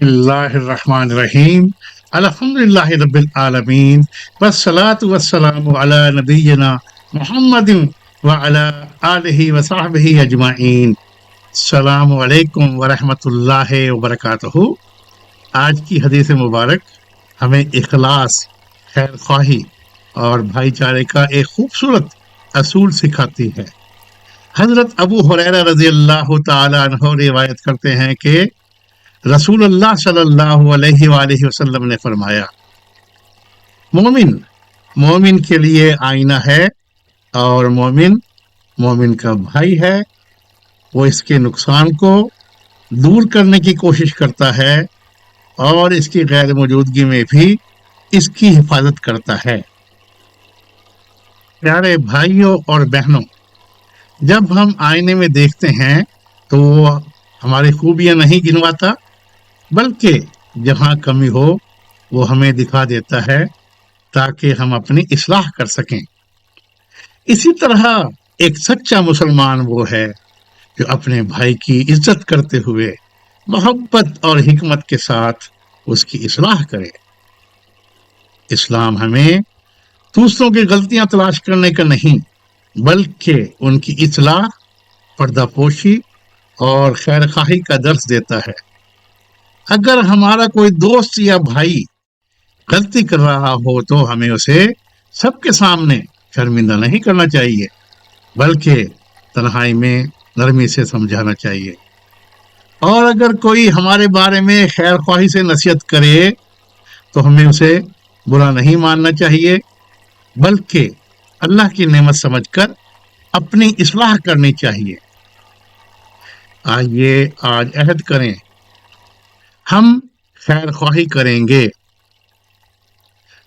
اللہ الرحمن الرحیم الحمد للہ رب العالمین والصلاة والسلام علی نبینا محمد وعلی آلہ وصحبہ اجمعین۔ السلام علیکم ورحمۃ اللہ وبرکاتہ۔ آج کی حدیث مبارک ہمیں اخلاص، خیر خواہی اور بھائی چارے کا ایک خوبصورت اصول سکھاتی ہے۔ حضرت ابو ہریرہ رضی اللہ تعالی عنہ روایت کرتے ہیں کہ رسول اللہ صلی اللہ علیہ وآلہ وسلم نے فرمایا، مومن کے لیے آئینہ ہے اور مومن کا بھائی ہے۔ وہ اس کے نقصان کو دور کرنے کی کوشش کرتا ہے اور اس کی غیر موجودگی میں بھی اس کی حفاظت کرتا ہے۔ پیارے بھائیوں اور بہنوں، جب ہم آئینے میں دیکھتے ہیں تو وہ ہماری خوبیاں نہیں گنواتا، بلکہ جہاں کمی ہو وہ ہمیں دکھا دیتا ہے تاکہ ہم اپنی اصلاح کر سکیں۔ اسی طرح ایک سچا مسلمان وہ ہے جو اپنے بھائی کی عزت کرتے ہوئے محبت اور حکمت کے ساتھ اس کی اصلاح کرے۔ اسلام ہمیں دوسروں کی غلطیاں تلاش کرنے کا نہیں، بلکہ ان کی اصلاح، پردہ پوشی اور خیر خواہی کا درس دیتا ہے۔ اگر ہمارا کوئی دوست یا بھائی غلطی کر رہا ہو تو ہمیں اسے سب کے سامنے شرمندہ نہیں کرنا چاہیے، بلکہ تنہائی میں نرمی سے سمجھانا چاہیے۔ اور اگر کوئی ہمارے بارے میں خیر خواہی سے نصیحت کرے تو ہمیں اسے برا نہیں ماننا چاہیے، بلکہ اللہ کی نعمت سمجھ کر اپنی اصلاح کرنی چاہیے۔ آئیے آج عہد کریں، ہم خیر خواہی کریں گے،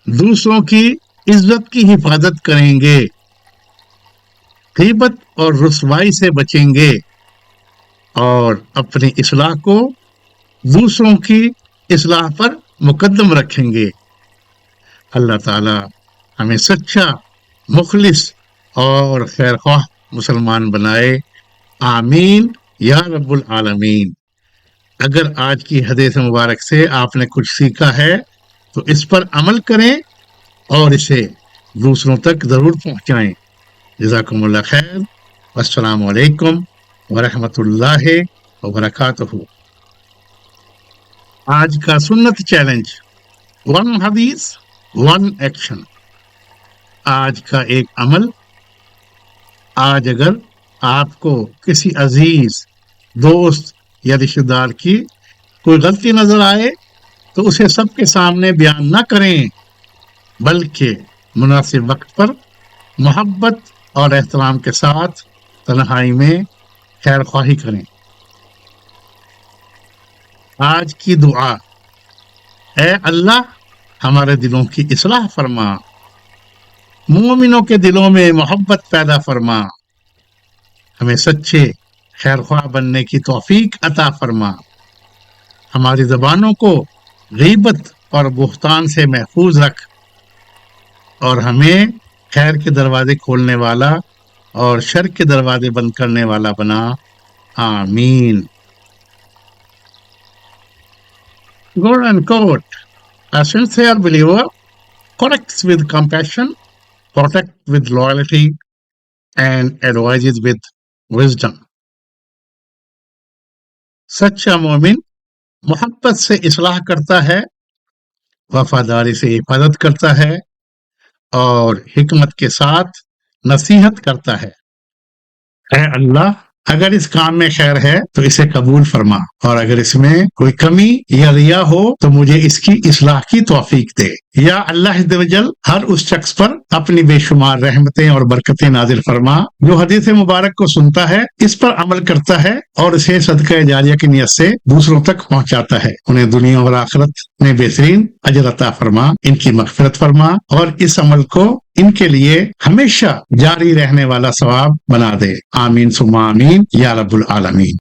دوسروں کی عزت کی حفاظت کریں گے، غیبت اور رسوائی سے بچیں گے اور اپنی اصلاح کو دوسروں کی اصلاح پر مقدم رکھیں گے۔ اللہ تعالی ہمیں سچا، مخلص اور خیر خواہ مسلمان بنائے، آمین یا رب العالمین۔ اگر آج کی حدیث مبارک سے آپ نے کچھ سیکھا ہے تو اس پر عمل کریں اور اسے دوسروں تک ضرور پہنچائیں۔ جزاکم اللہ خیر، والسلام علیکم ورحمۃ اللہ وبرکاتہ۔ آج کا سنت چیلنج، 1 حدیث 1 ایکشن۔ آج کا ایک عمل، آج اگر آپ کو کسی عزیز، دوست یا رشتہ دار کی کوئی غلطی نظر آئے تو اسے سب کے سامنے بیان نہ کریں، بلکہ مناسب وقت پر محبت اور احترام کے ساتھ تنہائی میں خیر خواہی کریں۔ آج کی دعا، اے اللہ ہمارے دلوں کی اصلاح فرما، مومنوں کے دلوں میں محبت پیدا فرما، ہمیں سچے خیر خواہ بننے کی توفیق عطا فرما، ہماری زبانوں کو غیبت اور بہتان سے محفوظ رکھ اور ہمیں خیر کے دروازے کھولنے والا اور شر کے دروازے بند کرنے والا بنا، آمین۔ Quote and quote, a sincere believer corrects with compassion, protects with loyalty, and advises with wisdom. سچا مومن محبت سے اصلاح کرتا ہے، وفاداری سے حفاظت کرتا ہے اور حکمت کے ساتھ نصیحت کرتا ہے۔ اے اللہ، اگر اس کام میں خیر ہے تو اسے قبول فرما، اور اگر اس میں کوئی کمی یا ریا ہو تو مجھے اس کی اصلاح کی توفیق دے۔ یا اللہ عز و جل ہر اس شخص پر اپنی بے شمار رحمتیں اور برکتیں نازل فرما جو حدیث مبارک کو سنتا ہے، اس پر عمل کرتا ہے اور اسے صدقہ جاریہ کی نیت سے دوسروں تک پہنچاتا ہے۔ انہیں دنیا اور آخرت میں بہترین اجر عطا فرما، ان کی مغفرت فرما اور اس عمل کو ان کے لیے ہمیشہ جاری رہنے والا ثواب بنا دے، آمین ثم آمین یا رب العالمین۔